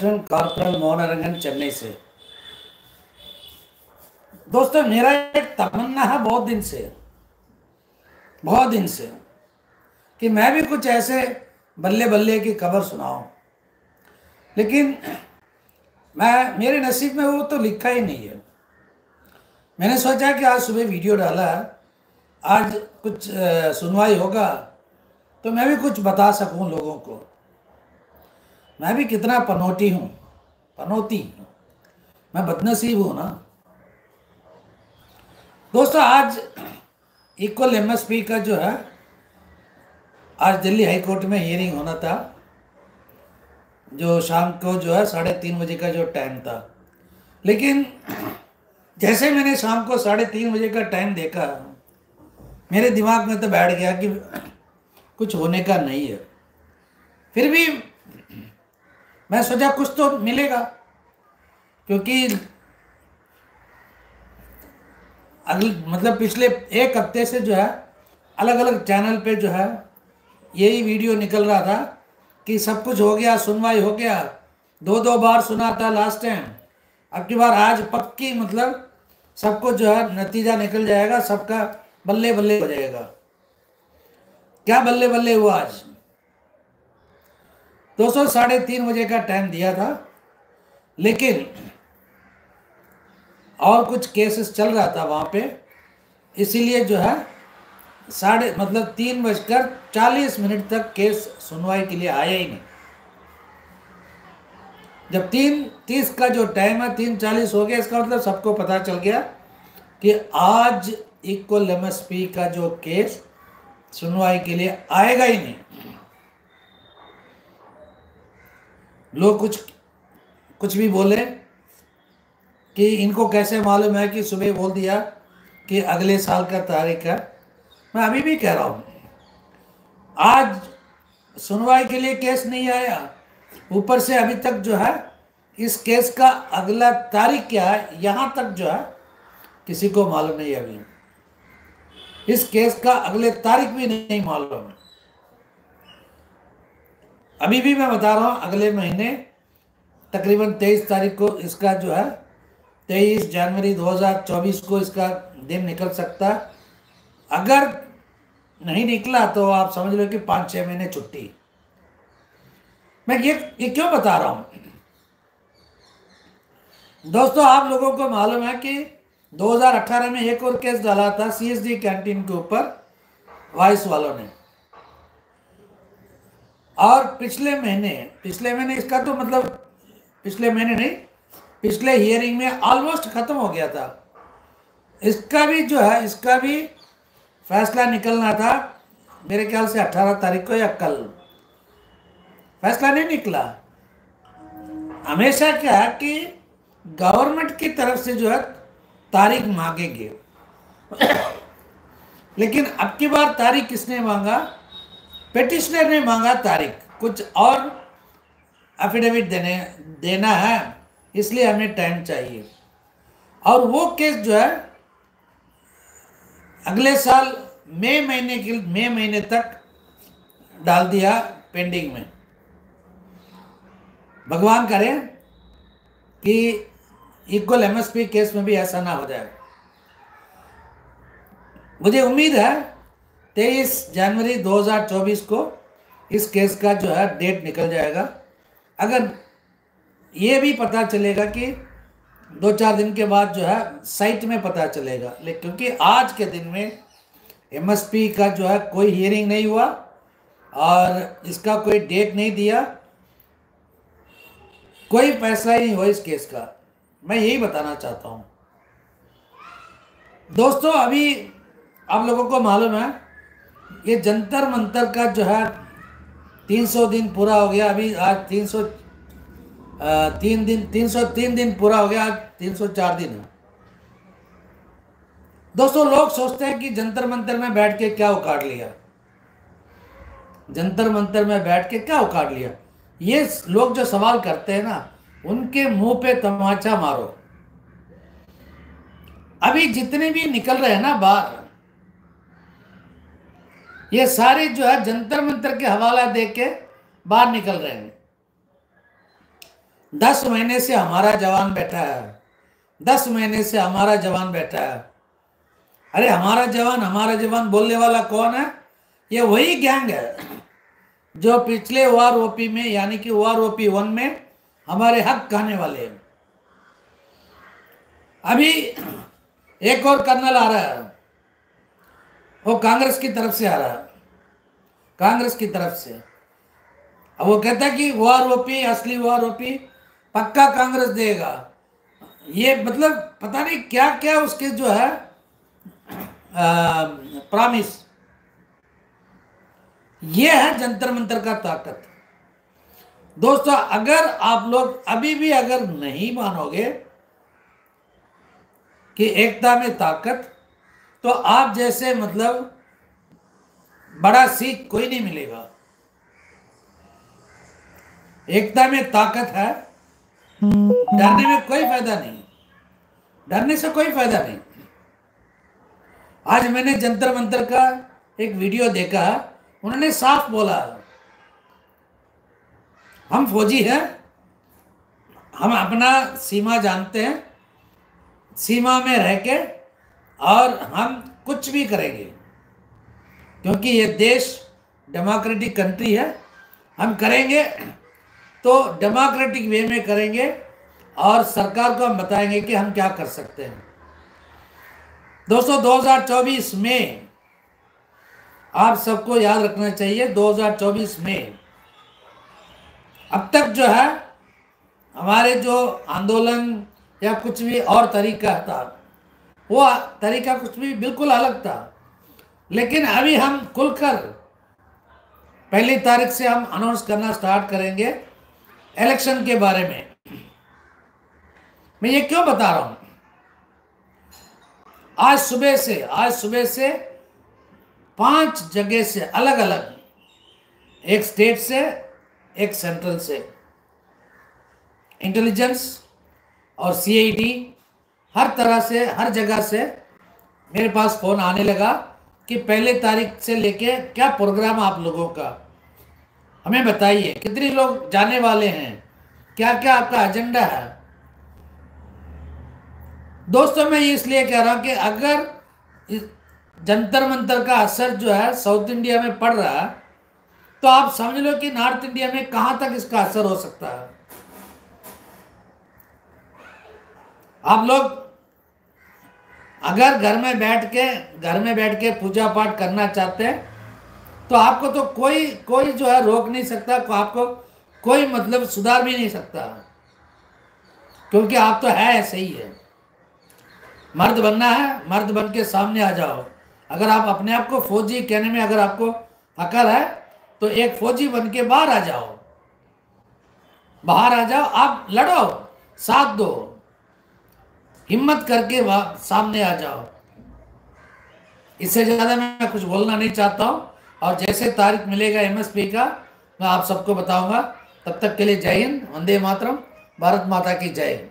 Corporal मोहनरंगन Chennai से। दोस्तों मेरा एक तमन्ना है बहुत दिन से कि मैं भी कुछ ऐसे बल्ले बल्ले की खबर सुनाऊं, लेकिन मेरे नसीब में वो तो लिखा ही नहीं है। मैंने सोचा कि आज सुबह वीडियो डाला, आज कुछ सुनवाई होगा तो मैं भी कुछ बता सकूं लोगों को। मैं भी कितना पनौती, मैं बदनसीब हूं ना। दोस्तों आज इक्वल एमएसपी का जो है, आज दिल्ली हाई कोर्ट में हियरिंग होना था, जो शाम को जो है 3:30 बजे का जो टाइम था। लेकिन जैसे मैंने शाम को 3:30 बजे का टाइम देखा, मेरे दिमाग में तो बैठ गया कि कुछ होने का नहीं है। फिर भी मैं सोचा कुछ तो मिलेगा, क्योंकि मतलब पिछले एक हफ्ते से जो है अलग अलग चैनल पे जो है यही वीडियो निकल रहा था कि सब कुछ हो गया, सुनवाई हो गया। दो बार सुना था लास्ट टाइम, अब की बार आज पक्की मतलब सबको जो है नतीजा निकल जाएगा, सबका बल्ले बल्ले हो जाएगा। क्या बल्ले बल्ले हुआ आज? दोस्तों 3:30 बजे का टाइम दिया था, लेकिन और कुछ केसेस चल रहा था वहाँ पे, इसीलिए जो है 3:40 तक केस सुनवाई के लिए आया ही नहीं। जब 3:30 का जो टाइम है 3:40 हो गया, इसका मतलब सबको पता चल गया कि आज इक्वल एमएसपी का जो केस सुनवाई के लिए आएगा ही नहीं। लोग कुछ भी बोले कि इनको कैसे मालूम है कि सुबह बोल दिया कि अगले साल का तारीख है। मैं अभी भी कह रहा हूँ, आज सुनवाई के लिए केस नहीं आया, ऊपर से अभी तक जो है इस केस का अगला तारीख क्या है यहाँ तक जो है किसी को मालूम नहीं। अभी इस केस का अगले तारीख भी नहीं मालूम है। अभी भी मैं बता रहा हूँ, अगले महीने तकरीबन 23 तारीख को इसका जो है 23 जनवरी 2024 को इसका दिन निकल सकता है। अगर नहीं निकला तो आप समझ लो कि 5-6 महीने छुट्टी। मैं ये क्यों बता रहा हूं दोस्तों? आप लोगों को मालूम है कि 2018 में एक और केस डाला था सीएसडी कैंटीन के ऊपर वाइस वालों ने, और पिछले महीने इसका तो मतलब पिछले महीने नहीं, पिछले हियरिंग में ऑलमोस्ट खत्म हो गया था। इसका भी जो है इसका भी फैसला निकलना था मेरे ख्याल से 18 तारीख को या कल। फैसला नहीं निकला। हमेशा क्या है कि गवर्नमेंट की तरफ से जो है तारीख मांगेंगे, लेकिन अब की बार तारीख किसने मांगा? पेटिशनर ने मांगा तारीख, कुछ और एफिडेविट देना है, इसलिए हमें टाइम चाहिए। और वो केस जो है अगले साल मई महीने तक डाल दिया पेंडिंग में। भगवान करे कि इक्वल एमएसपी केस में भी ऐसा ना हो जाए। मुझे उम्मीद है 23 जनवरी 2024 को इस केस का जो है डेट निकल जाएगा। अगर ये भी पता चलेगा कि 2-4 दिन के बाद जो है साइट में पता चलेगा, लेकिन क्योंकि आज के दिन में एमएसपी का जो है कोई हियरिंग नहीं हुआ और इसका कोई डेट नहीं दिया, कोई फैसला ही नहीं हुआ इस केस का। मैं यही बताना चाहता हूँ दोस्तों। अभी आप लोगों को मालूम है ये जंतर मंतर का जो है 300 दिन पूरा हो गया। अभी आज 303 दिन पूरा हो गया, आज 304 दिन है। दोस्तों लोग सोचते हैं कि जंतर मंतर में बैठ के क्या उखाड़ लिया, जंतर मंतर में बैठ के क्या उखाड़ लिया। ये लोग जो सवाल करते हैं ना, उनके मुंह पे तमाचा मारो। अभी जितने भी निकल रहे हैं ना बाहर, ये सारे जो है जंतर मंतर के हवाला दे के बाहर निकल रहे हैं। 10 महीने से हमारा जवान बैठा है, 10 महीने से हमारा जवान बैठा है। अरे हमारा जवान बोलने वाला कौन है? ये वही गैंग है जो पिछले OROP में, यानी कि OROP 1 में हमारे हक खाने वाले हैं। अभी एक और कर्नल आ रहा है, वो कांग्रेस की तरफ से आ रहा है, कांग्रेस की तरफ से। अब वो कहता है कि OROP, असली OROP पक्का कांग्रेस देगा। ये मतलब पता नहीं क्या क्या उसके जो है प्रॉमिस। ये है जंतर मंतर का ताकत। दोस्तों, अगर आप लोग अभी भी अगर नहीं मानोगे कि एकता में ताकत, तो आप जैसे मतलब बड़ा सीख कोई नहीं मिलेगा। एकता में ताकत है, डरने में कोई फायदा नहीं, डरने से कोई फायदा नहीं। आज मैंने जंतर मंतर का एक वीडियो देखा, उन्होंने साफ बोला, हम फौजी हैं, हम अपना सीमा जानते हैं, सीमा में रह के और हम कुछ भी करेंगे, क्योंकि ये देश डेमोक्रेटिक कंट्री है। हम करेंगे तो डेमोक्रेटिक वे में करेंगे और सरकार को हम बताएंगे कि हम क्या कर सकते हैं। दोस्तों, 2024 में आप सबको याद रखना चाहिए, 2024 में अब तक जो है हमारे जो आंदोलन या कुछ भी और तरीका था, वो तरीका कुछ भी बिल्कुल अलग था। लेकिन अभी हम खुलकर 1 तारीख से हम अनाउंस करना स्टार्ट करेंगे इलेक्शन के बारे में। मैं ये क्यों बता रहा हूं? आज सुबह से 5 जगह से अलग अलग, एक स्टेट से, एक सेंट्रल से, इंटेलिजेंस और CID, हर तरह से, हर जगह से मेरे पास फ़ोन आने लगा कि 1 तारीख से लेके क्या प्रोग्राम आप लोगों का, हमें बताइए कितने लोग जाने वाले हैं, क्या क्या आपका एजेंडा है। दोस्तों, मैं ये इसलिए कह रहा हूं कि अगर जंतर मंतर का असर जो है साउथ इंडिया में पड़ रहा है, तो आप समझ लो कि नॉर्थ इंडिया में कहां तक इसका असर हो सकता है। आप लोग अगर घर में बैठ के पूजा पाठ करना चाहते हैं, तो आपको तो कोई जो है रोक नहीं सकता, आपको कोई मतलब सुधार भी नहीं सकता, क्योंकि आप तो है ऐसे ही है। मर्द बनना है, मर्द बन के सामने आ जाओ। अगर आप अपने आप को फौजी कहने में अगर आपको अकल है, तो एक फौजी बन के बाहर आ जाओ, आप लड़ो, साथ दो, हिम्मत करके सामने आ जाओ। इससे ज़्यादा मैं कुछ बोलना नहीं चाहता हूँ। और जैसे तारीख मिलेगा MSP का, मैं आप सबको बताऊंगा। तब तक के लिए जय हिंद, वंदे मातरम, भारत माता की जय।